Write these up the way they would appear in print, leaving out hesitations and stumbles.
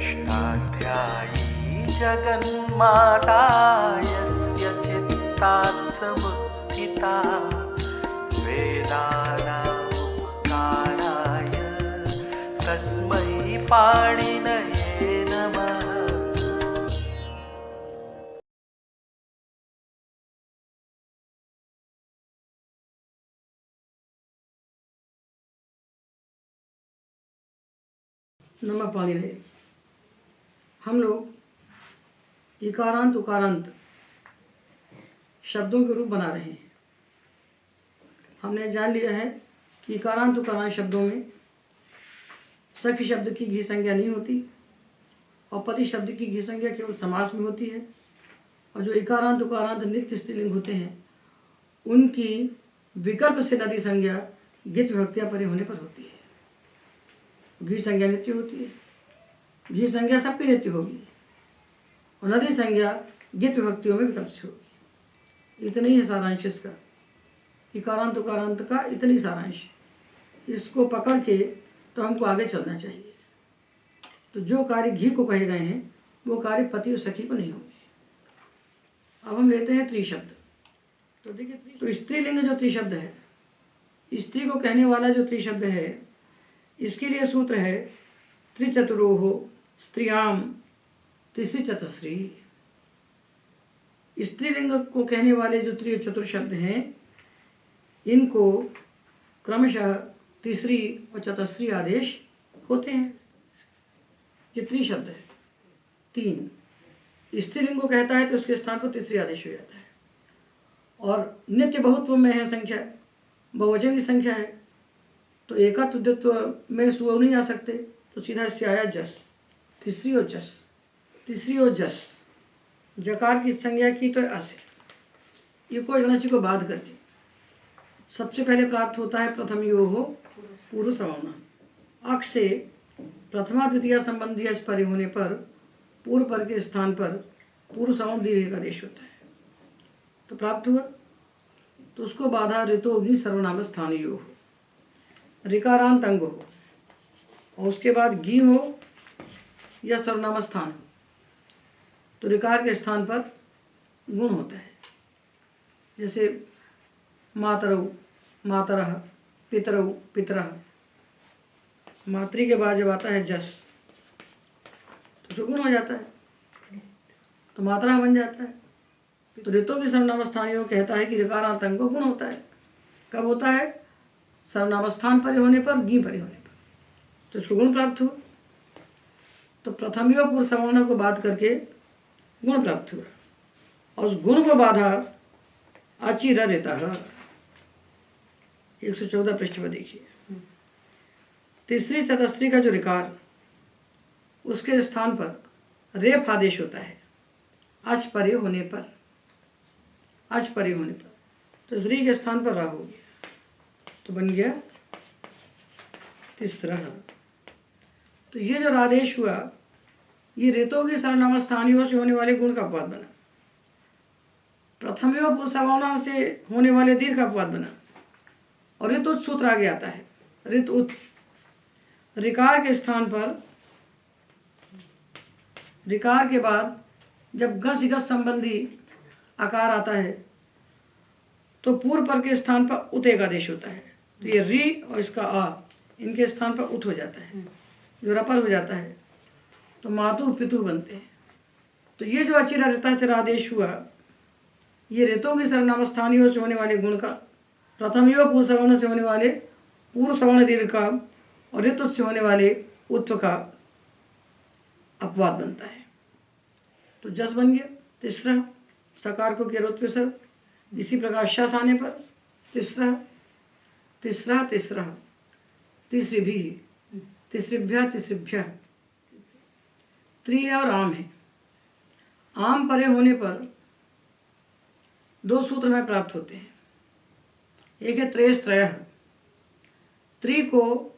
षष्ठाध्यायी जगन्माता यस्य चित्तात् समुत्थिता वेदानामुपकाराय तस्मै पाणिनये नमः। नमः पाणिनये। हम लोग इकारांत उकारांत शब्दों के रूप बना रहे हैं। हमने जान लिया है कि इकारांत उकारांत शब्दों में सखी शब्द की घी संज्ञा नहीं होती और पति शब्द की घी संज्ञा केवल समास में होती है, और जो इकारांत उकारांत नित्य स्त्रीलिंग होते हैं उनकी विकल्प से नदी संज्ञा गित विभक्तियाँ परे होने पर होती है। घी संज्ञा नित्य होती है, घी संज्ञा सबकी नित्य होगी और नदी संज्ञा गित विभक्तियों में विकल्प से होगी। इतना ही है सारांश इसका, इकारांत उकारांत का इतना ही सारांश। इसको पकड़ के तो हमको आगे चलना चाहिए। तो जो कार्य घी को कहे गए हैं वो कार्य पति और सखी को नहीं होंगे। अब हम लेते हैं त्रिशब्द। तो देखिए, तो स्त्रीलिंग जो त्रिशब्द है, स्त्री को कहने वाला जो त्रिशब्द है, इसके लिए सूत्र है त्रिचतुरोः स्त्रियाम तिसरी चतुश्री। स्त्रीलिंग को कहने वाले जो त्रिचतुर शब्द हैं इनको क्रमशः तीसरी और चतुश्री आदेश होते हैं। ये त्रिशब्द है, तीन। स्त्रीलिंग को कहता है तो उसके स्थान पर तीसरी आदेश हो जाता है। और नित्य बहुत्व में है संख्या, बहुवचन की संख्या है, तो एकत्व द्वित्व में सुअ नहीं आ सकते, तो सीधा इससे आया जस, तीसरी और जस। तीसरी और जस जकार की संज्ञा की तो अस, ये कोई गणची को बाध करके सबसे पहले प्राप्त होता है प्रथम यो हो पूर्व सवर्ण। अक्ष से प्रथमा द्वितीय संबंधी अच परे होने पर पूर्व पर के स्थान पर पूर्व सवर्ण दीर्घ का देश होता है, तो प्राप्त हुआ। तो उसको बाधा ऋतु होगी सर्वनाम स्थानीय हो, ऋकारांत अंग हो, और उसके बाद गी हो या सर्वनाम स्थान हो, तो ऋकार के स्थान पर गुण होता है। जैसे मातरऊ मातरः, पितरऊ पितरः। मातृ के बाद जब आता है जस तो गुण हो जाता है, तो मात्रा बन जाता है। तो ऋतु की सर्वनाम स्थानीय कहता है कि ऋकारांत अंग को गुण होता है। कब होता है? सर्वनाम स्थान परे होने पर, गी परे होने पर, तो इसको गुण प्राप्त हुआ। तो प्रथमयो पूर्व सवर्ण को बाध करके गुण प्राप्त हुआ, और उस गुण को बाधा अचिर रहता है। 114 पृष्ठ पर देखिए, तीसरी चतुश्री का जो ऋकार, उसके स्थान पर रेफ आदेश होता है अच परे होने पर, अच परे होने पर, तो ऋ के स्थान पर रा हो गया, तो बन गया तीसरा। तो ये जो रादेश हुआ, ये ऋतु की सर्वनाम स्थानीय से होने वाले गुण का अपवाद बना, प्रथमयो पुरुष सवर्ण से होने वाले दीर्घ का अपवाद बना, और ऋतु सूत्र आगे आता है। ऋतु ऋकार के स्थान पर, ऋकार के बाद जब गस गस संबंधी आकार आता है तो पूर्व पर के स्थान पर उत एक आदेश होता है। तो ये री और इसका आ, इनके स्थान पर उत हो जाता है, जो रपर हो जाता है, तो मातु पितु बनते हैं। तो ये जो अचिरा ऋता से आदेश हुआ, ये ऋतु की सर्वनाम स्थानीय से होने वाले गुण का, प्रथम यो पूर्व सवर्ण से होने वाले पूर्व सवर्ण दीर्घ का, और ऋतु से होने वाले उत्व का अपवाद बनता है। तो जस बन गया तीसरा, सकार को केरोत्व सर। इसी प्रकार शस आने पर तीसरा, तीसरा तीसरा, तीसरी भी, तीसरीभ्य तीसरीभ्य। त्रि और आम है। आम परे होने पर दो सूत्र में प्राप्त होते हैं। एक है त्रयस त्रय, त्रि को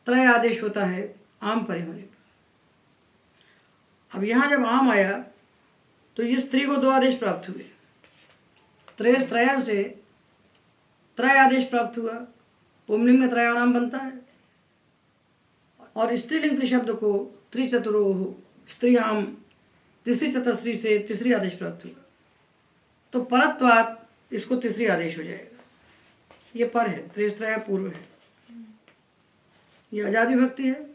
त्रय आदेश होता है आम परे होने पर। अब यहाँ जब आम आया तो इस स्त्री को दो आदेश प्राप्त हुए, त्रयस त्रय से त्रय आदेश प्राप्त हुआ, पुंलिंग में त्रयाणाम बनता है, और स्त्रीलिंग शब्द को त्रिचतुरोः स्त्रियाम तीसरी चतुस्त्री से तीसरी आदेश प्राप्त हुआ, तो परत्वात् इसको तीसरी आदेश हो जाएगा। ये पर है, त्रिस्त्रय पूर्व है, ये आजादी भक्ति है।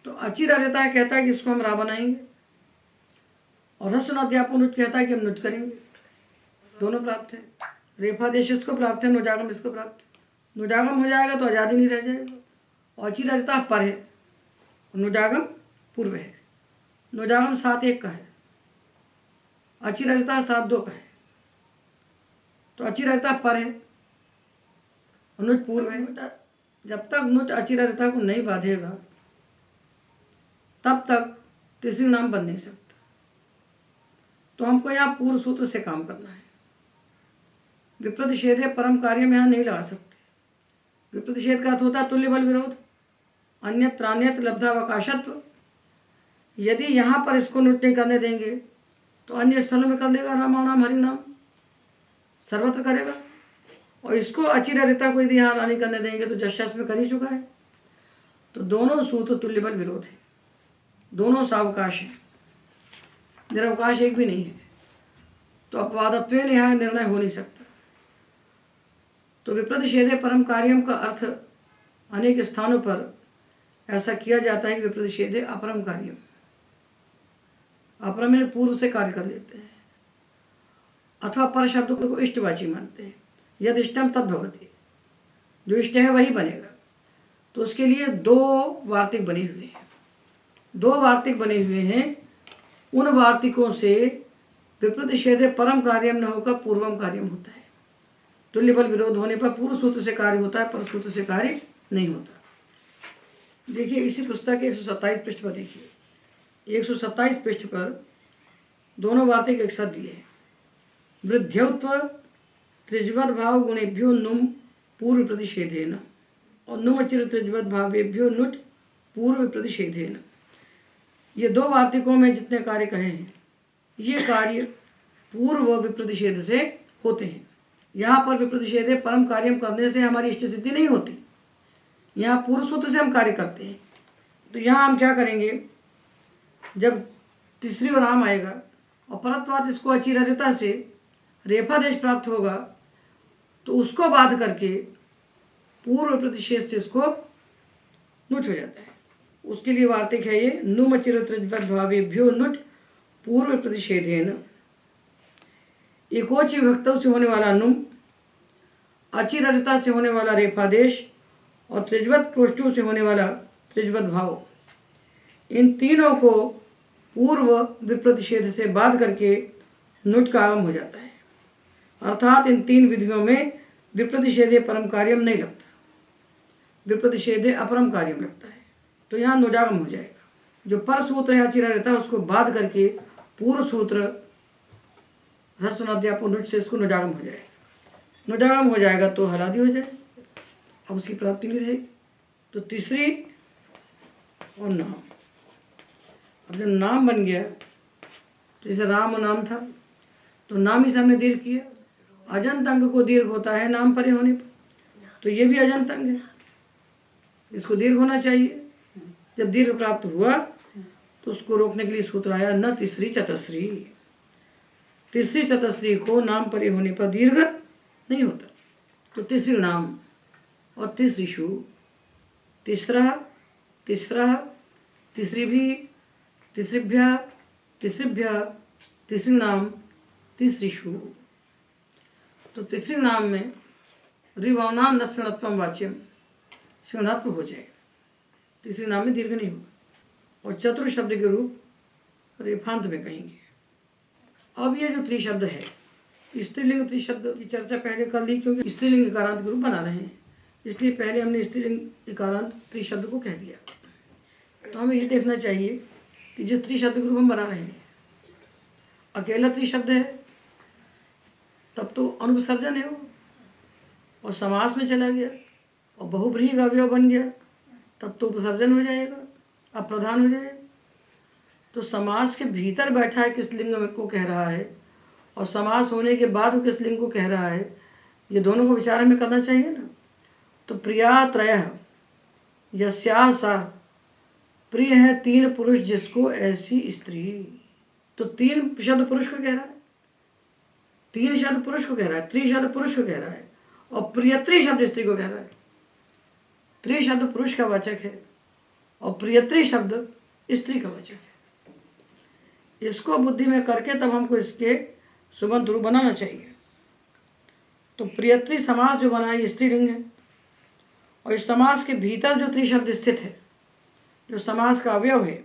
तो अचिरार्यता कहता है कि इसको हम रा बनाएंगे, और हस्वनाध्यापन कहता है कि हम नुज करेंगे। दोनों प्राप्त है। रेफादेश इसको प्राप्त है, नुजागम इसको प्राप्त है। नुजागम हो जाएगा तो आजादी नहीं रह जाएगा। और अचिरार्यता पर है, नुजागम पूर्व है। नुजागम 7-1 का है, अचिरार्यता 7-2 का है। तो अचिरार्यता पर है, नुज पूर्व है। जब तक नुज अचिरार्यता को नहीं बांधेगा तब तक तीसरी नाम बन नहीं सकता। तो हमको यहाँ पूर्व सूत्र से काम करना है। विप्रतिषेधे परम कार्य में यहाँ नहीं लगा सकते। विप्रतिषेध का अर्थ होता है तुल्य बल विरोध, अन्यत्र लब्धावकाशत्व। यदि यहाँ पर इसको नोट नहीं करने देंगे तो अन्य स्थलों में कर लेगा, रामानाम हरिनाम सर्वत्र करेगा। और इसको अचिरार्यता को यदि यहाँ नहीं करने देंगे तो जशास में कर ही चुका है। तो दोनों सूत्र तुल्य बल विरोध है, दोनों सावकाश है, निरवकाश एक भी नहीं है। तो अपवादत्वेन यहाँ निर्णय हो नहीं सकता। तो विप्रतिषेधे परम कार्यम का अर्थ अनेक स्थानों पर ऐसा किया जाता है कि विप्रतिषेधे अपरम कार्यम, अपरम में पूर्व से कार्य कर लेते हैं, अथवा पर शब्द को इष्टवाची मानते हैं। यद इष्टम तद भवति, जो इष्ट है वही बनेगा। तो उसके लिए 2 वार्तिक बने हुए हैं। 2 वार्तिक बने हुए हैं। उन वार्तिकों से विप्रतिषेधे परम कार्यम न होकर पूर्वम कार्यम होता है। तुल्य बल विरोध होने पर पूर्व सूत्र से कार्य होता है, पर सूत्र से कार्य नहीं होता। देखिए इसी पुस्तक के 127 पृष्ठ पर देखिए, 127 पृष्ठ पर दोनों वार्तिक एक साथ दिए हैं। वृद्ध्यौत्व त्रिज्वद भाव गुणेभ्यो नुम पूर्व प्रतिषेधेन, और नुम अचिर त्रिज्वद भावेभ्यो नुट पूर्व प्रतिषेधेन। ये 2 वार्तिकों में जितने कार्य कहे हैं ये कार्य पूर्व विप्रतिषेध से होते हैं। यहाँ पर विप्रतिषेधे परम कार्यम करने से हमारी इष्ट सिद्धि नहीं होती, यहाँ पूर्व सूत्र से हम कार्य करते हैं। तो यहाँ हम क्या करेंगे, जब तीसरी और नाम आएगा और परत्वात् इसको अचिरार्यता से रेफादेश प्राप्त होगा तो उसको बाध करके पूर्व प्रतिषेध से इसको नुट हो जाता है। उसके लिए वार्तिक है ये, नुम अचिरत्रिज्वद भावेभ्यो नुट पूर्व प्रतिषेधेन। एकोच विभक्तों से होने वाला नुम, अचिरार्यता से होने वाला रेफादेश और त्रिज्वद प्रोष्टु से होने वाला त्रिज्वद भाव, इन तीनों को पूर्व विप्रतिषेध से बाध करके नुट का आगम हो जाता है। अर्थात इन 3 विधियों में विप्रतिषेधे परम कार्यम नहीं लगता, विप्रतिषेधे अपरम कार्यम लगता है। तो यहाँ नुजागम हो जाएगा। जो पर सूत्र है अचिरार्यता उसको बाध करके पूर्व सूत्र ह्रस्व नुट से इसको नुजागम हो जाएगा। नुजागम हो जाएगा तो हलादी हो जाएगा, अब उसकी प्राप्ति नहीं रहेगी। तो तीसरी और नाम, अब जब नाम बन गया तो जैसे राम नाम था तो नाम ही से हमने दीर्घ किया। अजंत अंग को दीर्घ होता है नाम परे होने पर, तो ये भी अजंत अंग है, इसको दीर्घ होना चाहिए। जब दीर्घ प्राप्त हुआ तो उसको रोकने के लिए सूत्र आया न तीसरी चतुस्त्री। तीसरी चतुस्त्री को नाम परे होने पर दीर्घ नहीं होता। तो तीसरी नाम और तीसरी शु, तीसरा तीसरा तीसरी भी, तीसरीभ्य तीसरीभ्य, तीसरी नाम तीसरी शु। तो तीसरी नाम में रिवना न क्षणत्वम वाच्यम, क्षणत्व हो जाएगा, तीसरी नाम में दीर्घ नहीं होगा। और चतुर शब्द के रूप रेफांत में कहेंगे। अब ये जो त्रिशब्द है, स्त्रीलिंग त्रिशब्द की चर्चा पहले कर ली, क्योंकि स्त्रीलिंग इकारांत के रूप बना रहे हैं, इसलिए पहले हमने स्त्रीलिंग इकारांत त्रिशब्द को कह दिया। तो हमें ये देखना चाहिए कि जिस त्रिशब्द के रूप हम बना रहे हैं अकेला त्रिशब्द है तब तो अनुपसर्जन है वो, और समास में चला गया और बहुब्रीहि का अवयव बन गया तब तो उपसर्जन हो जाएगा, अप्रधान हो जाएगा। तो समास के भीतर बैठा है किस लिंग में को कह रहा है और समास होने के बाद वो किस लिंग को कह रहा है, ये दोनों को विचार में करना चाहिए ना। तो प्रिया त्रयः यस्याः सा, प्रिय है तीन पुरुष जिसको ऐसी स्त्री। तो तीन शब्द पुरुष को कह रहा है, तीन शब्द पुरुष को कह रहा है, त्रि शब्द पुरुष को कह रहा है, और प्रियत्री शब्द स्त्री को कह रहा है। त्रि शब्द पुरुष का वाचक है और प्रियत्री शब्द स्त्री का वाचक है। इसको बुद्धि में करके तब हमको इसके सुबंत रूप बनाना चाहिए। तो प्रियत्री समास जो बना है स्त्रीलिंग है, और इस समास के भीतर जो त्रिशब्द स्थित है, जो समास का अवयव है,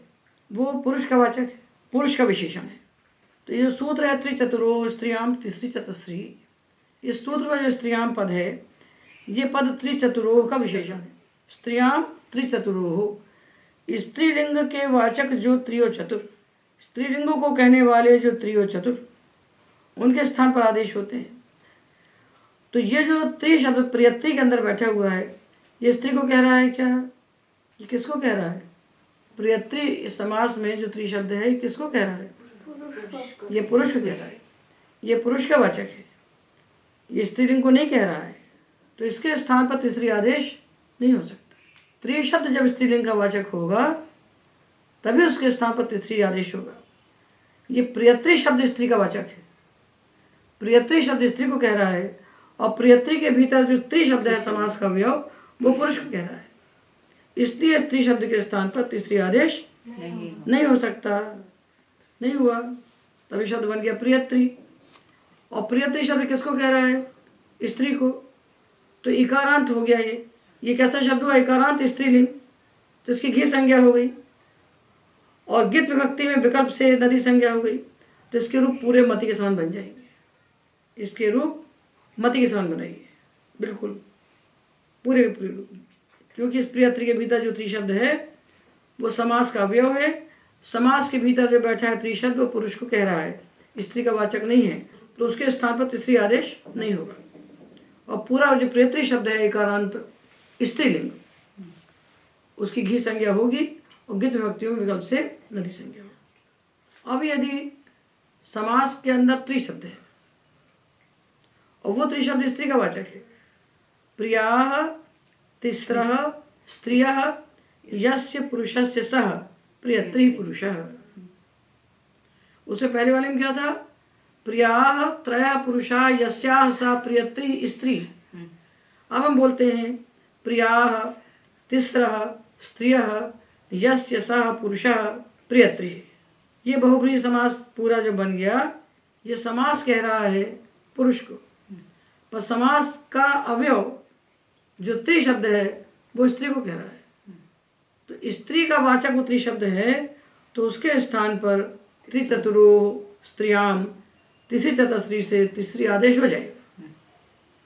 वो पुरुष का वाचक है, पुरुष का विशेषण है। तो ये जो सूत्र है त्रिचतुरो स्त्रियाम तिसरी चतुस्री, इस सूत्र में जो स्त्रियाम पद है, ये पद त्रिचतुरो का विशेषण है। स्त्रियाम त्रिचतुरो, स्त्रीलिंग के वाचक जो त्रियो चतुर, स्त्रीलिंगों को कहने वाले जो त्रियो चतुर, उनके स्थान पर आदेश होते हैं। तो ये जो त्रि शब्द प्रियत्री के अंदर बैठा हुआ है, ये स्त्री को कह रहा है क्या? ये किसको कह रहा है? प्रियत्री इस समास में जो त्रि शब्द है, ये किसको कह रहा है? ये पुरुष को कह रहा है, ये पुरुष का वाचक है, ये स्त्रीलिंग को नहीं कह रहा है। तो इसके स्थान पर तीसरी आदेश नहीं हो सकता। त्रि शब्द जब स्त्रीलिंग का वाचक होगा तभी उसके स्थान पर तीसरी आदेश होगा। ये प्रियत्री शब्द स्त्री का वाचक है, प्रियत्री शब्द स्त्री को कह रहा है, और प्रियत्री के भीतर जो त्रि शब्द है समास का अवयव, वो पुरुष को कह रहा है। इसलिए स्त्री शब्द के स्थान पर तीसरी आदेश नहीं हो सकता, नहीं हुआ, तभी शब्द बन गया प्रियत्री। और प्रियत्री शब्द किसको कह रहा है? स्त्री को। तो इकारांत हो गया ये कैसा शब्द हुआ? इकारांत स्त्रीलिंग, तो इसकी घी संज्ञा हो गई, और गित विभक्ति में विकल्प से नदी संज्ञा हो गई, तो इसके रूप पूरे मति के समान बन जाएंगे। इसके रूप मति के समान बनाइए, बिल्कुल पूरे के पूरे रूप, क्योंकि इस प्रियत्री के भीतर जो त्रिशब्द है वो समास का अवयव है। समास के भीतर जो बैठा है त्रिशब्द, वो पुरुष को कह रहा है, स्त्री का वाचक नहीं है, तो उसके स्थान पर तीसरी आदेश नहीं होगा। और पूरा जो प्रियत्री शब्द है एकारांत स्त्रीलिंग, उसकी घी संज्ञा होगी, और गित विभक्तियों में विकल्प से नदी संज्ञा होगी। अब यदि समास के अंदर त्रिशब्द है और वो त्रिशब्द स्त्री का वाचक है, प्रियाः तिस्रः स्त्रियः यस्य पुरुषस्य सह प्रियत्री पुरुषः। उससे पहले वाले में क्या था? प्रियाः त्रयः पुरुषा यस्याः सा प्रियत्री स्त्री। अब हम बोलते हैं प्रियाः तिस्रः स्त्रियः यस्य सह पुरुषः प्रियत्री। ये बहुब्रीहि समास पूरा जो बन गया, ये समास कह रहा है पुरुष को, पर समास का अवयव जो त्रिशब्द है वो स्त्री को कह रहा है। तो स्त्री का वाचक वो त्रिशब्द है, तो उसके स्थान पर त्रिचतुरो स्त्रियाम तीसरी चतुस्त्री से तीसरी आदेश हो जाएगा,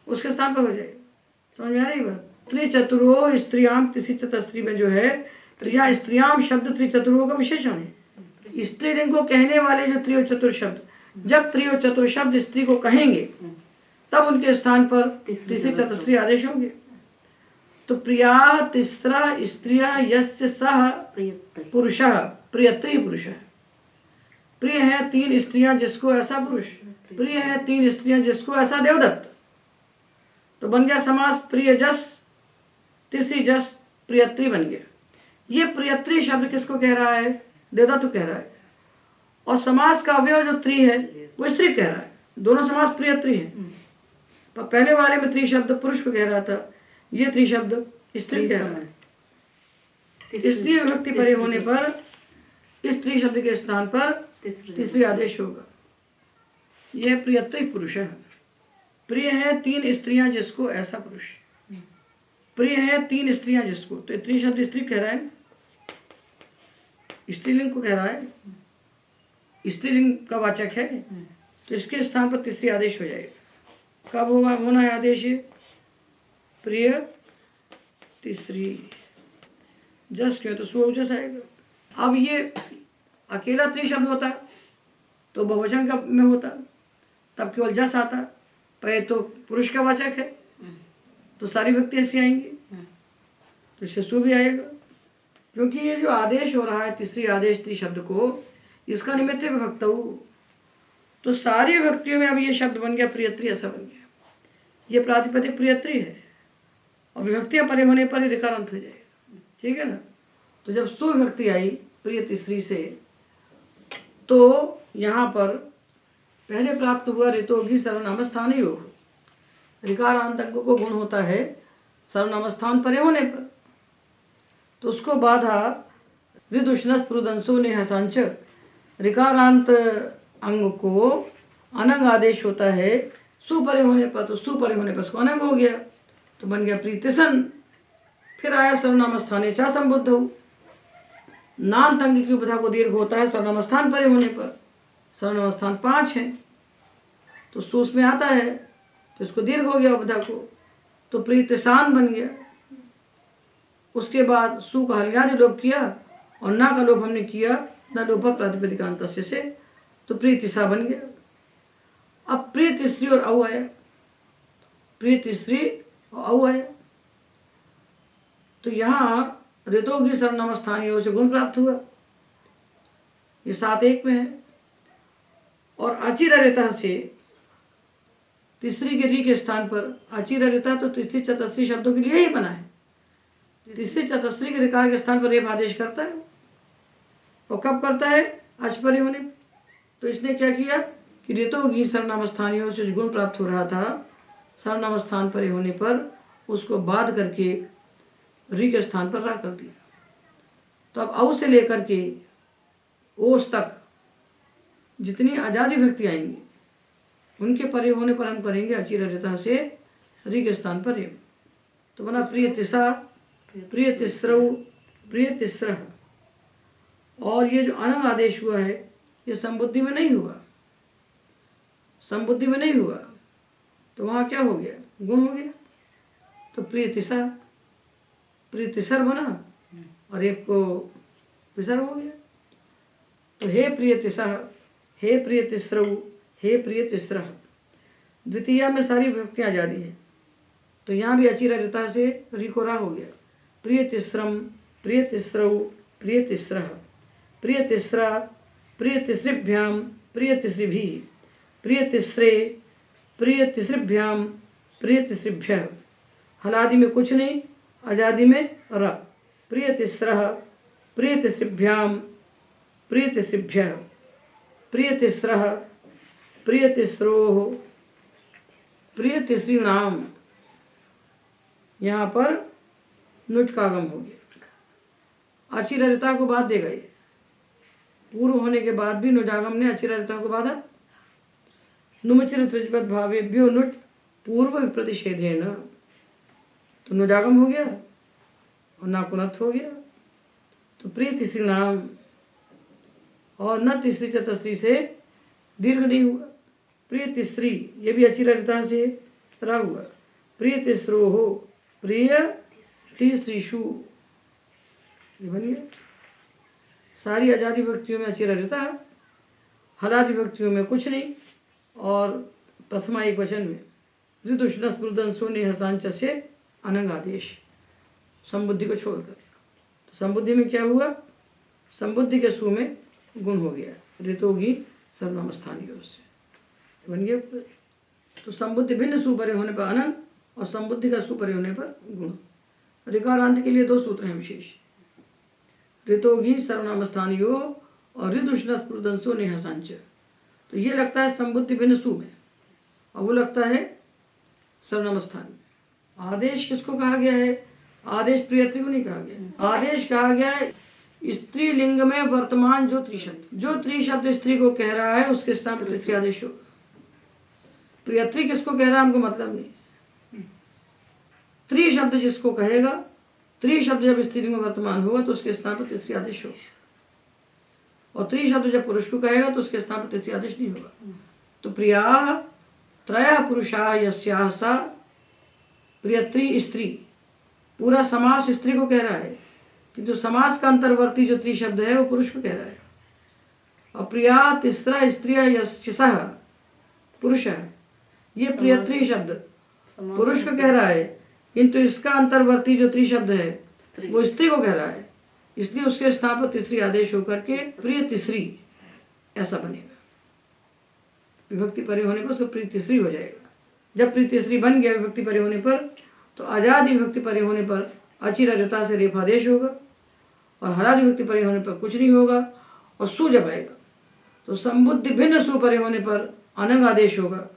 उसके स्थान पर हो जाएगा। समझ में आ रही बात? त्रिचतुरो स्त्रियाम तीसरी चतुस्त्री में जो है, तो यह स्त्रियाम शब्द त्रिचतुरो का विशेषण है। स्त्रीलिंग को कहने वाले जो त्रियो चतुर शब्द, जब त्रियो चतुर शब्द स्त्री को कहेंगे तब उनके स्थान पर तीसरी चतुस्त्री आदेश होंगे। तो प्रियाः तिस्रः स्त्रियः यस्य सह पुरुषः प्रियत्री पुरुषः। प्रिय है तीन स्त्रियां जिसको ऐसा पुरुष, प्रिय है तीन स्त्रियां जिसको ऐसा देवदत्त। तो बन गया समास प्रिय जस, तीसरी जस प्रियत्री बन गया। ये प्रियत्री शब्द किसको कह रहा है? देवदत्त कह रहा है। और समास का अवयव जो त्रि है वो स्त्री कह रहा है। दोनों समास प्रियत्री हैं, पर पहले वाले में त्रि शब्द पुरुष को कह रहा था, ये त्रि शब्द स्त्री कह रहा है। स्त्री विभक्ति परे होने पर इस त्रि शब्द के स्थान पर तीसरी आदेश होगा। यह प्रियत्री पुरुष है। प्रिय है तीन स्त्रियां जिसको ऐसा पुरुष, प्रिय है तीन स्त्रियां जिसको, तो त्रि शब्द स्त्री कह रहा है, स्त्रीलिंग को कह रहा है, स्त्रीलिंग का वाचक है, तो इसके स्थान पर तीसरी आदेश हो जाएगा। कब होगा होना है आदेश? प्रिय तीसरी जस क्यों, तो स्व जस आएगा। अब ये अकेला त्रि शब्द होता तो बहुवचन का में होता, तब केवल जस आता, पर तो पुरुष का वाचक है, तो सारी भक्ति ऐसी आएंगी, तो इससे स्व भी आएगा। क्योंकि ये जो आदेश हो रहा है तीसरी आदेश त्रि शब्द को, इसका निमित्त विभक्त हो, तो सारी विभक्तियों में अब ये शब्द बन गया प्रियत्री, ऐसा बन गया। ये प्रातिपदिक प्रियत्री है, और विभक्तियां परे होने पर ऋकारांत हो जाएगा। ठीक है ना। तो जब सु विभक्ति आई प्रिय स्त्री से, तो यहाँ पर पहले प्राप्त हुआ ऋतोगी सर्वनाम स्थानीय योग। ऋकारांत अंग को गुण होता है सर्वनाम स्थान परे होने पर, तो उसको बाधा ऋदुष्णस प्रुदंसो ने हसांच। ऋकारांत अंग को अनंग आदेश होता है सुपरे होने पर, तो सुपरे होने पर उसको अनंग हो गया, तो बन गया प्रीतिसन। फिर आया सर्वनाम स्थानीय चा संबुद्ध हो। नान्त अंग की उपधा को दीर्घ होता है सर्वनाम स्थान परे होने पर। सर्वनाम स्थान 5 है, तो सूस में आता है, तो इसको दीर्घ हो गया उपधा को, तो प्रीतिसान बन गया। उसके बाद सु का हल्यादि लोप किया और ना का लोप हमने किया न लोप प्रातिपदिकांत से, तो प्रीतिसा बन गया। अब प्रीत स्त्री और औ आया, प्रीत स्त्री और औ आया, तो यहाँ ऋतोगी सर्वनाम स्थानीय से गुण प्राप्त हुआ, ये 7-1 में है। और अचिररिता से तीसरी के री के स्थान पर अचिररिता तो तीसरी चतस्त्री शब्दों के लिए ही बना है। तीसरी चतस्त्री के रिकार के स्थान पर रेप आदेश करता है, और कब करता है? अचपरे होने। तो इसने क्या किया कि ऋतोगी सर्वनाम स्थानीय से गुण प्राप्त हो रहा था, सर्वनाम स्थान परे होने पर उसको बाध करके री के स्थान पर रा कर दिया। तो अब औ से लेकर के ओस तक जितनी आजादी विभक्ति आएंगी उनके परे होने पर हम करेंगे अचिररिता से री के स्थान पर रेम। तो बना प्रिय तिसा, प्रिय तिस्रऊ, प्रिय तिस्रह। और ये जो अनंग आदेश हुआ है ये संबुद्धि में नहीं हुआ, संबुद्धि में नहीं हुआ, तो वहाँ क्या हो गया? गुण हो गया। तो प्रिय तिसा, प्रिय तिसर बना और एक को विसर्ग हो गया। तो हे प्रिय तिसा, हे प्रिय तिस्रऊ, हे प्रिय तिस्रह। द्वितीया में सारी विभक्तियाँ आजादी है, तो यहाँ भी अचिररिता से रिकोरा हो गया। प्रिय तिस्रम, प्रिय तिस्रऊ, प्रिय तिस्रह, प्रिय तिस्रा, प्रिय तिसृभ्याम, प्रिय तिसृभि, प्रिय तिसरे, प्रिय तिसृभ्याम, प्रिय तिसृभ्यः। हलादि में कुछ नहीं, आजादी में र। प्रिय तिस्रः, प्रिय तिसृभ्याम, प्रिय तिसृभ्यः, प्रिय तिस्रः, प्रिय तिस्रोः, प्रिय तिसृणाम। यहाँ पर नुट का आगम हो गया। अचिररिता को बाध देगा ये, पूर्व होने के बाद भी नुजागम ने अचिररिता को बाधा। नुमचिर त्रिजवत भावेभ्यो नुट पूर्व प्रतिषेधेन, तो नुजागम हो गया और नाकुनत हो गया। तो प्रिय तीसरी नाम और न तीसरी चतस्त्री से दीर्घ नहीं हुआ। प्रिय तीसरी ये भी अचिररिता से रा हुआ। प्रिय तीसरो हो, प्रिय तीसरीषु, ये बन गया। सारी आजादी विभक्तियों में अचिररिता, हलादि विभक्तियों में कुछ नहीं, और प्रथमा एक वचन में ऋदुष्णस प्रुदंसो ने हसांच से अनंग आदेश संबुद्धि को छोड़कर। तो संबुद्धि में क्या हुआ? संबुद्धि के सु में गुण हो गया, ऋतोगी सर्वनाम स्थानीय से बन गया। तो संबुद्धि भिन्न सुपरे होने पर अनंग और संबुद्धि का सुपरे होने पर गुण। ऋकारांत के लिए 2 सूत्र हैं विशेष, ऋतोगी सर्वनाम स्थानीयो और ऋदुष्णस प्रुदंसो ने हसांच। तो ये लगता है संबुद्धि भिन्न सु में, और वो लगता है सर्वनाम स्थानीय। आदेश किसको कहा गया है? आदेश प्रियत्री को नहीं कहा गया। आदेश कहा गया है स्त्रीलिंग में वर्तमान जो त्रिशब्द, जो त्रिशब्द स्त्री को कह रहा है उसके स्थान पर तृतीय आदेश होगा। प्रियत्री किसको कह रहा है हमको मतलब नहीं। त्रिशब्द जिसको कहेगा, त्रिशब्द जब स्त्रीलिंग में वर्तमान होगा तो उसके स्थान पर तृतीय आदेश होगा, और त्रिशब्द जब पुरुष को कहेगा तो उसके स्थान पर तृतीय आदेश नहीं होगा। तो प्रिया त्रय पुरुषा यस्याः सा प्रियत्री स्त्री, पूरा समास स्त्री को कह रहा है, किंतु समास का अंतर्वर्ती जो त्रिशब्द है वो पुरुष को कह रहा है। और प्रिया तिस्रा स्त्रिया यस्यः पुरुष है, ये प्रियत्री शब्द पुरुष को कह रहा है, किंतु इसका अंतर्वर्ती जो त्रिशब्द है वो स्त्री को कह रहा है, इसलिए उसके स्थान पर तीसरी आदेश होकर के प्रिय तीसरी ऐसा बनेगा। विभक्ति परे होने पर उसको प्रिय तीसरी हो जाएगा। जब प्रिय तीसरी बन गया विभक्ति परे होने पर, तो आजादी विभक्ति परे होने पर अचिर रता से रेफादेश होगा और हरादि व्यक्ति परे होने पर कुछ नहीं होगा और सु जब आएगा तो संबुद्धि भिन्न सु परे होने पर अनंग आदेश होगा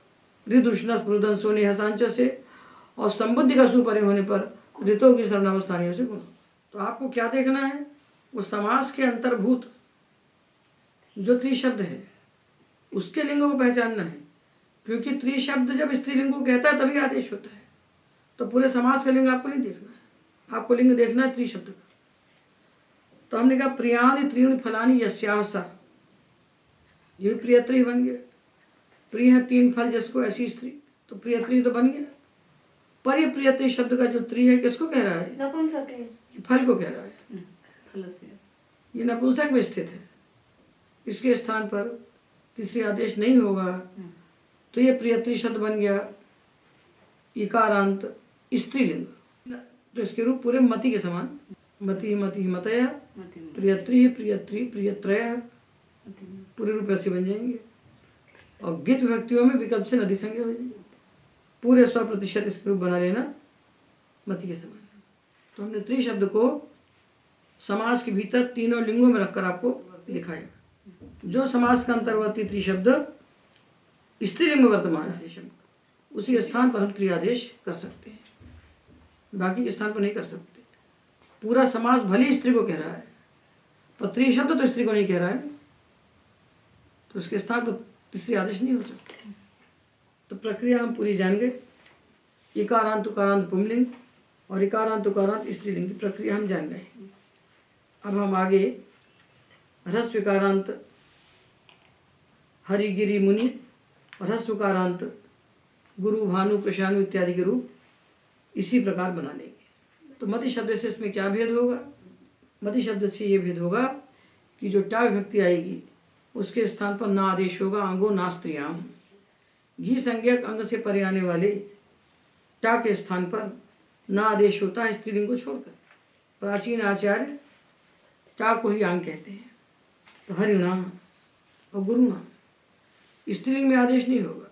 ऋदुष्ण स्पृदन सोने हसांच से और संबुद्धि का सु परे होने पर ऋतों की सर्वनावस्थानियों से गुण। तो आपको क्या देखना है, वो समास के अंतर्भूत जो त्रिशब्द है उसके लिंगों को पहचानना है, क्योंकि त्रिशब्द जब स्त्रीलिंग को कहता है तभी आदेश होता है। तो पूरे समास का लिंग आपको नहीं देखना है, आपको लिंग देखना है त्रिशब्द का। तो हमने कहा प्रियानि त्रीणि फलानि यस्याः सा, ये भी प्रियत्री बन गया। प्रिय है 3 फल जिसको, ऐसी स्त्री, तो प्रियत्री तो बन गया। पर ये प्रियत्री शब्द का जो त्रि है किसको कह रहा है, नपुंसक है, ये फल को कह रहा है, ये नपुंसक में स्थित है। इसके स्थान पर तीसरी आदेश नहीं होगा तो ये प्रियत्री शब्द बन गया इकारांत स्त्रीलिंग। तो इसके रूप पूरे मति के समान, मति मति मतय प्रियत्री प्रियत्री प्रियत्रय पूरे रूप ऐसे बन जाएंगे। और गित व्यक्तियों में विकल्प से नदी संज्ञा हो जाएगी, पूरे 100% इसके रूप बना लेना मति के समान। तो हमने त्रि शब्द को समास के भीतर तीनों लिंगों में रखकर आपको दिखाया। जो समास का अंतर्वर्ती त्रिशब्द स्त्रीलिंग में वर्तमान है शब्द, उसी स्थान पर हम त्रिआदेश कर सकते हैं, बाकी के स्थान पर नहीं कर सकते। पूरा समास भले स्त्री को कह रहा है पर त्रिशब्द तो स्त्री को नहीं कह रहा है, तो उसके स्थान पर तीसरी आदेश नहीं हो सकते। तो प्रक्रिया हम पूरी जान गए। इकारांत उकारांत पुंलिंग और इकारांत उकारांत स्त्रीलिंग की प्रक्रिया हम जान गए। अब हम आगे ह्रस्व इकारांत हरिगिरि मुनि और ह्रस्व उकारांत गुरु भानु प्रशानु इत्यादि के रूप इसी प्रकार बना लेंगे। तो मति शब्द से इसमें क्या भेद होगा, मति शब्द से ये भेद होगा कि जो टा विभक्ति आएगी उसके स्थान पर ना आदेश होगा, अंगो ना स्त्रियाम। घी संज्ञक अंग से परे आने वाले टा के स्थान पर ना आदेश होता है स्त्रीलिंग को छोड़कर। प्राचीन आचार्य टा को ही अंग कहते हैं। तो हरिणा और गुरुणा स्त्रीलिंग में आदेश नहीं होगा,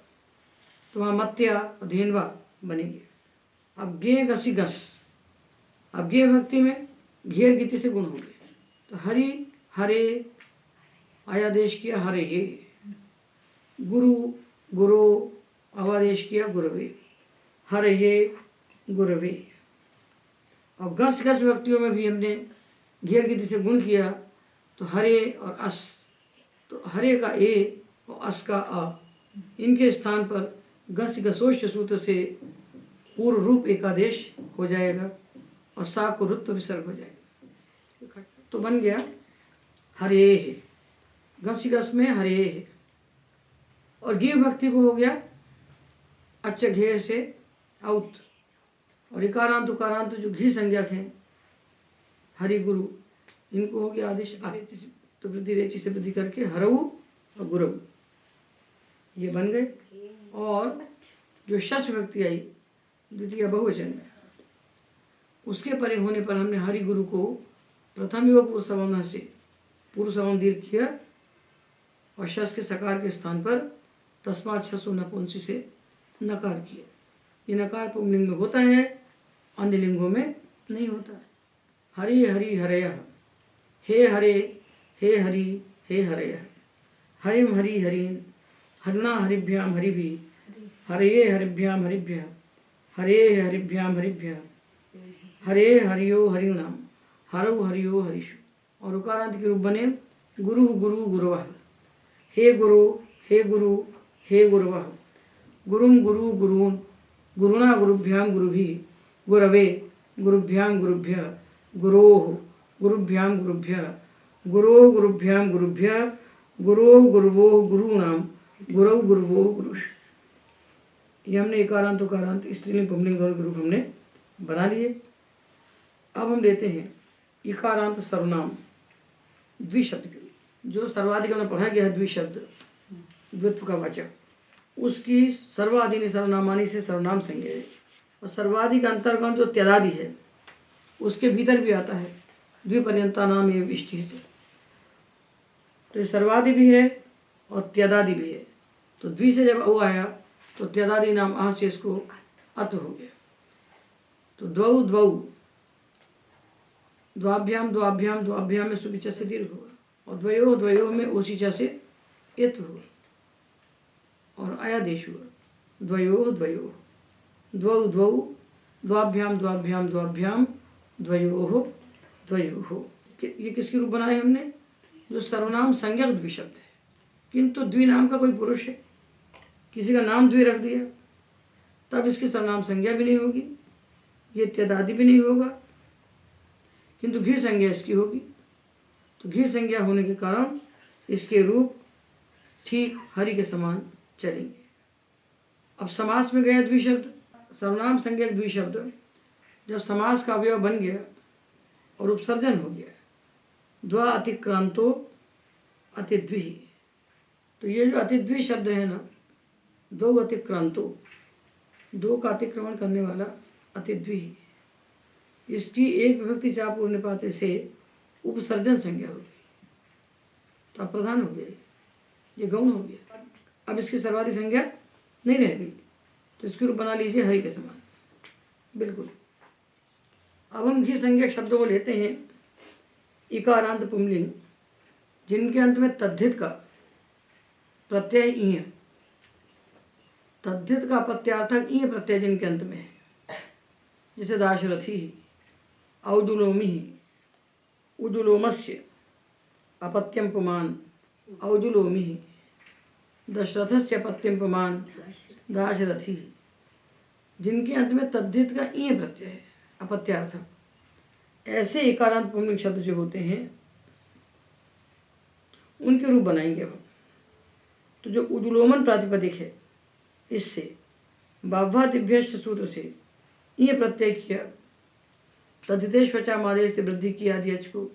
तो वहाँ मत्या और धेनवा बनेंगे। अब गे गसी गस, अब गे भक्ति में घेर गीति से गुण होंगे। तो हरि हरे आयादेश किया हरे ये, गुरु गुरु अवादेश किया गुरवे, हरे ये गुरवे। और गस गस व्यक्तियों में भी हमने घेर गीति से गुण किया, तो हरे और अस, तो हरे का ए और अस का अ, इनके स्थान पर गस गसोष्ट सूत्र से पूर्व रूप एकादेश हो जाएगा और सा को रुत्व विसर्ग हो जाएगा। तो बन गया हरे है, गस गस में हरे है। और गी भक्ति को हो गया अच्छ घे से आउत, और इकारांत उकारांत जो घी संज्ञक हैं हरि गुरु, इनको हो गया आदेश तो वृद्धि रेची से वृद्धि करके हरऊ और गुरु ये बन गए। और जो शश व्यक्ति आई द्वितीय बहुवचन में, उसके परे होने पर हमने हरि गुरु को प्रथम योग पूर्व सवर्ण से पूर्व सवर्ण दीर्घ किया और शश के सकार के स्थान पर तस्मात् शसु नपुंसी से नकार किया। ये नकार पुंलिंग में होता है, अन्य लिंगों में नहीं होता। हरि हरि हरय, हे हरे हे हरि हे हरय, हरिम हरि हरिन, हरिणा हरिभ्याम हरिभि, हरये हरिभ्याम हरिभ्य, हरे हरिभ्याम हरिभ्य, हरे हरियो हरिणाम, हरौ हरियो हरिषु। और उकारांत के रूप बने गुरु गुरु गुरुवः, हे गुरु हे गुरु हे गुरुवः, गुरुम गुरु गुरून्, गुरुणा गुरुभ्याम गुरुभि, गुरवे गुरुभ्याम गुरुभ्य, गुरोः गुरुभ्याम गुरुभ्य, गुरो गुरुभ्याम गुरुभ्य, गुरो गुरुवो गुरूणाम, गुरौ गुरुवो गुरुष। ये हमने एकारांत उकारांत स्त्रीलिंग पुंलिंग दोनों के रूप हमने बना लिए। अब हम लेते हैं इकारांत सर्वनाम द्विशब्द के लिए, जो सर्वाधिक हमने पढ़ा गया है द्विशब्द द्वित्व का वाचक, उसकी सर्वाधिनी सर्वनामानी से सर्वनाम संज्ञा है। और सर्वाधिक अंतर्गम जो त्यदादि है उसके भीतर भी आता है द्विपर्यंता नाम एवं इष्टि से। तो ये सर्वादि भी है और त्यदादि भी है। तो द्वि से जब अ आया तो त्यदादि नाम आह से इसको अत हो गया। तो द्वौ द्वौ द्वाभ्याम द्वाभ्याम द्वाभ्याम में सुपिच से दीर्घ हुआ, और द्वयो द्वयो में ओसिचा से एत हुआ, और आयादेश हुआ, द्वयो द्वयो, द्वौ द्वौ, द्वाभ्याम द्वाभ्याम द्वाभ्याम, द्वयो द्वयो। ये किसके रूप बनाए हमने? जो सर्वनाम संज्ञक द्विशब्द है, किंतु द्वि नाम का कोई पुरुष है, किसी का नाम द्वि रख दिया, तब इसकी सर्वनाम संज्ञा भी नहीं होगी, ये इत्यादि भी नहीं होगा, किंतु घी संज्ञा इसकी होगी। तो घी संज्ञा होने के कारण इसके रूप ठीक हरि के समान चलेंगे। अब समास में गया द्विशब्द, सर्वनाम संज्ञक द्विशब्द जब समास का अवयव बन गया और उपसर्जन हो गया, द्वा अतिक्रांतो अतिद्वि, तो ये जो अतिद्वि शब्द है ना, दो अतिक्रांतो, दो का अतिक्रमण करने वाला अतिद्वि, इसकी एक विभक्ति चापूर्व निपाते से उपसर्जन संज्ञा होगी, तो अप्रधान हो गया, ये गौण हो गया। अब इसकी सर्वाधिक संज्ञा नहीं रहेगी, तो इसके रूप बना लीजिए हरि के समान, बिल्कुल। अब हम घी संज्ञक शब्दों को लेते हैं, इकारांत पुंलिंग, जिनके अंत में तद्धित का प्रत्यय ई है, तद्धित का प्रत्यार्थक ई प्रत्यय जिनके अंत में है, जैसे दाशरथी, औदुलोमी, उदुलोमस्य, अपत्यम पुमान, औदुलोमी, दशरथस्य अपत्यम पुमान, दाशरथी, जिनके अंत में तद्धित का ई प्रत्यय है, अपत्यार्थक, ऐसे एकारांत पुंलिंग शब्द जो होते हैं उनके रूप बनाएंगे हम। तो जो उदुलोमन प्रातिपदिक है, इससे बाह्वादिभ्यश्च सूत्र से ये प्रत्यय किया, तद्धितेश वचा मादेश से वृद्धि किया आदि अच को,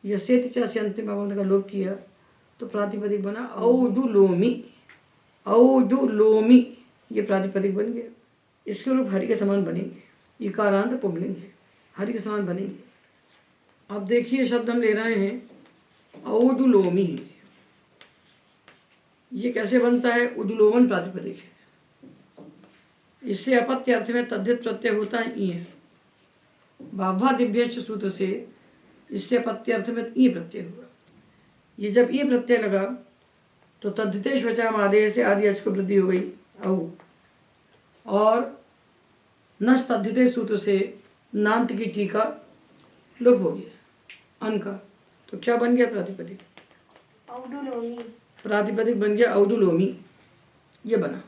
यसेति च से अंतिम अवंत का लोप किया, तो प्रातिपदिक बना औदुलोमी, औदुलोमी, ये प्रातिपदिक बन गया। इसके रूप हरि के समान बनेंगे, इकारांत पुंलिंग है, हरि के समान बनेंगे। अब देखिए शब्द हम ले रहे हैं औदुलोमी, ये कैसे बनता है? उदुलोमन प्रातिपदिक है, इससे अपत्य अर्थ में तद्धित प्रत्यय होता है ई है, बाह्वादिभ्यश्च सूत्र से इससे अपत्य अर्थ में ई प्रत्यय हुआ। ये जब ई प्रत्यय लगा तो तद्धितेश वचाम आदेश से आदि अच को वृद्धि हो गई औ, और नस तद्धिते सूत्र से नांत की टीका लोप हो गया अन का, तो क्या बन गया? प्रातिपदिक, औदुलोमी, प्रातिपदिक बन गया औदुलोमी, ये बना।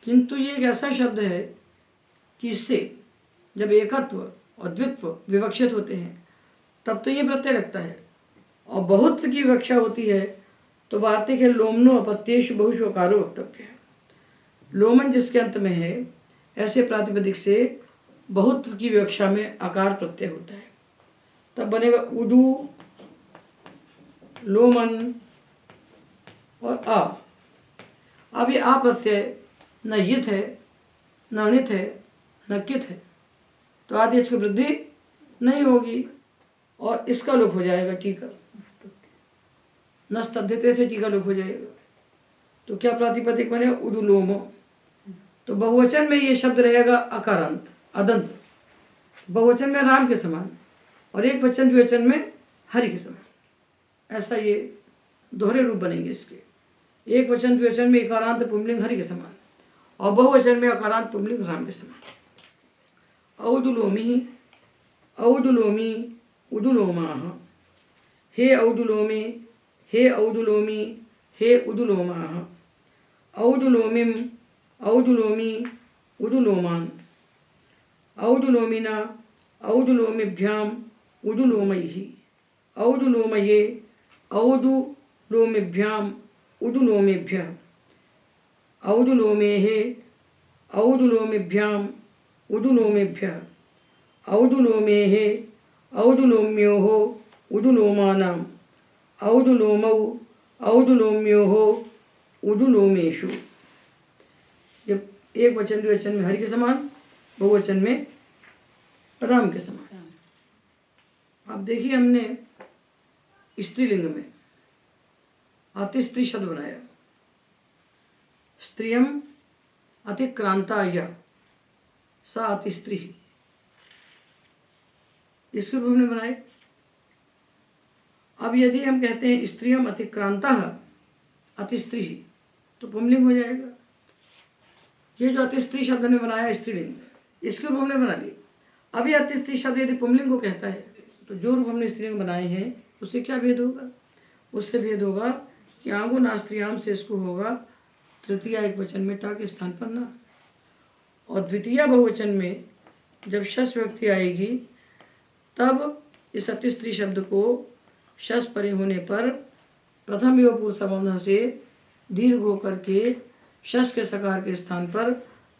किंतु ये एक ऐसा शब्द है कि इससे जब एकत्व और द्वित्व विवक्षित होते हैं तब तो ये प्रत्यय लगता है, और बहुत्व की विवक्षा होती है तो वार्तिक है लोमनो अपत्येषु बहुष्वकारो वक्तव्य है। लोमन जिसके अंत में है, ऐसे प्रातिपदिक से बहुत्व की विवक्षा में आकार प्रत्यय होता है, तब बनेगा उदु लोमन और आ। अब ये आ प्रत्यय न यित है, न अणित है, न कित है, तो आदि की वृद्धि नहीं होगी और इसका लोप हो जाएगा टीका, नस तद्धिते से टीका लोप हो जाएगा, तो क्या प्रातिपदिक बने? उदुलोम। तो बहुवचन में ये शब्द रहेगा अकारांत अदंत, बहुवचन में राम के समान और एक वचन द्विवचन में हरि के समान, ऐसा ये दोहरे रूप बनेंगे इसके। एक वचन द्विवचन में एकारांत पुंलिंग हरि के समान और बहुवचन में अकारांत पुंलिंग राम के समान। औदुलोमी, औदुलोमी, उदुलोमाः, हे औदुलोमे, हे औदुलोमी, हे उदुलोमाः, औदुलोमिम, औदुलोमी, उदुलोमान्, औदुलोमिना, औदुलोमिभ्याम, उदुलोमैः, औदुलोमये, औदुलोमिभ्याम, उदुलोमेभ्यः, औदुलोमेः, औदुलोमिभ्याम, उदुलोमेभ्यः, औदुलोमेः, औदुलोम्योः, उदुलोमानाम्, औदुलोमौ, औदुलोम्योः, उदुलोमेषु। ये एक वचन द्विवचन में हरि के समान, बहुवचन में राम के समान। अब देखिए हमने स्त्रीलिंग में अतिस्त्री शब्द बनाया, स्त्रियम अतिक्रांता या सा अतिस्त्री, इसके रूप हमने बनाए। अब यदि हम कहते हैं स्त्रियम अतिक्रांतः अतिस्त्री, तो पुंलिंग हो जाएगा। ये जो अतिस्त्री शब्द ने बनाया स्त्रीलिंग, इसके रूप हमने बना लिया। अब ये अतिस्त्री शब्द यदि पुंलिंग को कहता है तो जो रूप हमने स्त्रीलिंग बनाए हैं उससे क्या भेद होगा? उससे भेद होगा कि आंगो नास्त्रियाम से इसको होगा तृतीय एकवचन में ता के स्थान पर ना, और द्वितीय बहुवचन में जब शस व्यक्ति आएगी तब इस अतिस्त्री शब्द को शस परे होने पर प्रथम योग पुरुष संबंध से दीर्घ होकर के शस के सकार के स्थान पर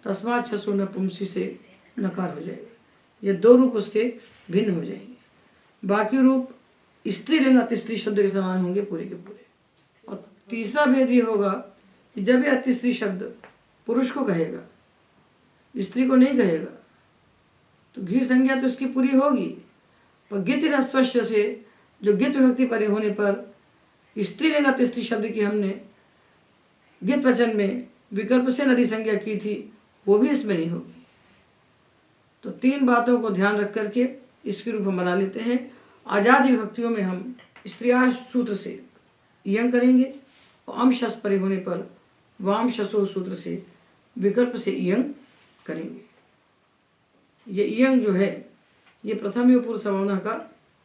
तस्मात् शसो नपुंसी से नकार हो जाएगा। ये दो रूप उसके भिन्न हो जाएंगे। बाकी रूप स्त्रीलिंग अतिस्त्री शब्द के समान होंगे पूरे के पूरे। और तीसरा भेद ये होगा कि जब ये अतिस्त्री शब्द पुरुष को कहेगा, स्त्री को नहीं कहेगा, तो घी संज्ञा तो उसकी पूरी होगी, पर गित ह्रस्व से जो गित विभक्ति परे होने पर स्त्रीलिंग अतिस्त्री शब्द की हमने गित वचन में विकल्प से नदी संज्ञा की थी, वो भी इसमें नहीं होगी। तो तीन बातों को ध्यान रख करके इसके रूप हम बना लेते हैं। आजादी विभक्तियों में हम स्त्रिया सूत्र से इयं करेंगे और अम शस परे होने पर वाम शसो सूत्र से विकल्प से इयं करेंगे। ये इयं जो है ये प्रथम योग पूर्व संभावना का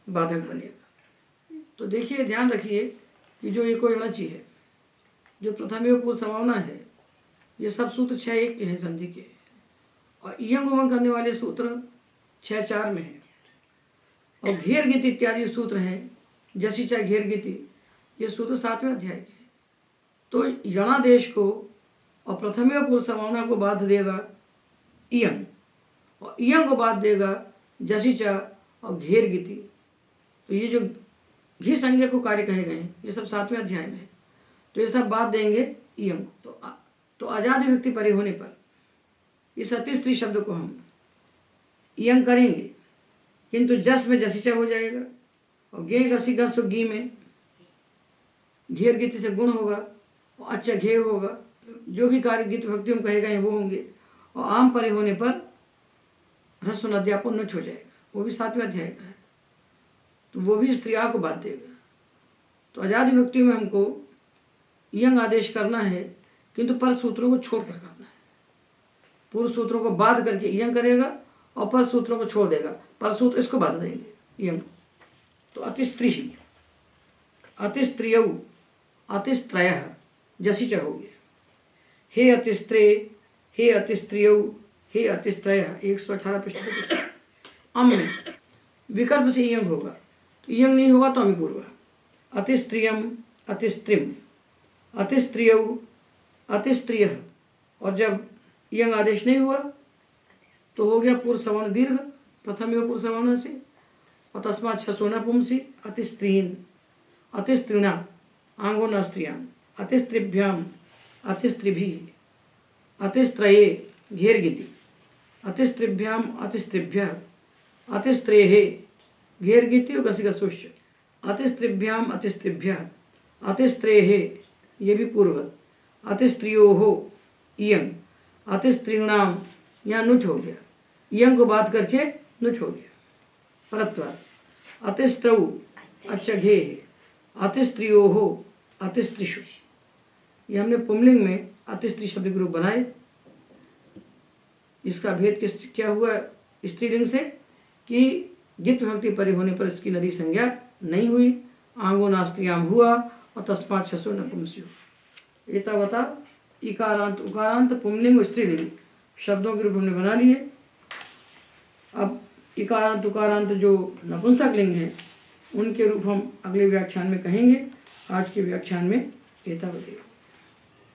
बाधक बनेगा। तो देखिए, ध्यान रखिए कि जो एको यणचि है, जो प्रथम योग पूर्व संभावना है, ये सब सूत्र 6-1 के हैं संधि के, और इयं उमंग करने वाले सूत्र 6-4 में है। और घेर गीति इत्यादि सूत्र हैं, जसिचा घेर गीति, ये सूत्र 7वें अध्याय के हैं। तो यणादेश को और प्रथम योग पूर्व संभावना को बाध देगा इयं, और इयं को बाध देगा जसिचा और घेर गीति। तो ये जो घी संज्ञा को कार्य कहे गए हैं ये सब 7वें अध्याय में है, तो ये सब बात देंगे इयं। तो आजाद विभक्ति परे होने पर इस अतिस्त्री शब्द को हम इयं करेंगे, किंतु जस में जसिचा हो जाएगा, और गे गसी गस गी में घेर गीति से गुण होगा, और अच्छा घे होगा, जो भी कार्य गीत विभक्ति हम कहे गए वो होंगे, और आम परे होने पर ह्रस्व अध्यापन नुच हो जाएगा, वो भी 7वें अध्याय का है, तो वो भी स्त्रिया को बात देगा। तो आजाद विभक्तियों में हमको इयं आदेश करना है, किंतु पर सूत्रों को छोड़ कर करना है। पूर्व सूत्रों को बाध करके इयं करेगा और पर सूत्रों को छोड़ देगा, पर सूत्र इसको बाध देंगे इयं। तो अतिस्त्री, अतिस्त्रियौ, अतिस्त्रयः, जसिच हो गया। हे अतिस्त्रे, हे अतिस्त्रियौ, हे अतिस्त्रयः, 118 पृष्ठ पर। अम में विकल्प से इयं होगा, तो इयं नहीं होगा तो अमी पूर्व। अतिस्त्रियम, अतिस्त्रिम, अतिस्त्रियौ, अतिस्त्रियः, और जब इयं आदेश नहीं हुआ तो हो गया पूर्व सवर्ण दीर्घ प्रथम योग पूर्व सवर्ण से, और तस्मात् शसो नपुंसी अतिस्त्रीन्, अतिस्त्रीणा आंगो न स्त्रियां, अतिस्त्रिभ्याम, अतिस्त्रिभिः, अतिस्त्रये घेर गीति, अतिस्त्रिभ्याम, अतिस्त्रिभ्यः, अतिस्त्रेः घेर गीति और गसिगसुश्च, अतिस्त्रिभ्याम, अतिस्त्रिभ्यः, अतिस्त्रेः, ये भी पूर्व, अतिस्त्रियोः इयं, अतिस्त्रीणाम, यहाँ नुच हो गया, इयं को बात करके नुच हो गया। परत्वात् अतिस्त्रौ अच्छा घे, अतिस्त्रियोः अतिस्त्रिषु, ये हमने पुंलिंग में अतिस्त्री शब्द के रूप बनाए। इसका भेद क्या हुआ स्त्रीलिंग से कि गित विभक्ति परे होने पर इसकी नदी संज्ञा नहीं हुई, आंगो नास्त्रियाम हुआ, और तस्मात् शसो नपुंस्यो। एतावता इकारांत उकारांत पुंलिंग और स्त्रीलिंग शब्दों के रूप हमने बना लिए। अब इकारांत उकारांत जो नपुंसक लिंग हैं उनके रूप हम अगले व्याख्यान में कहेंगे। आज के व्याख्यान में एतावता।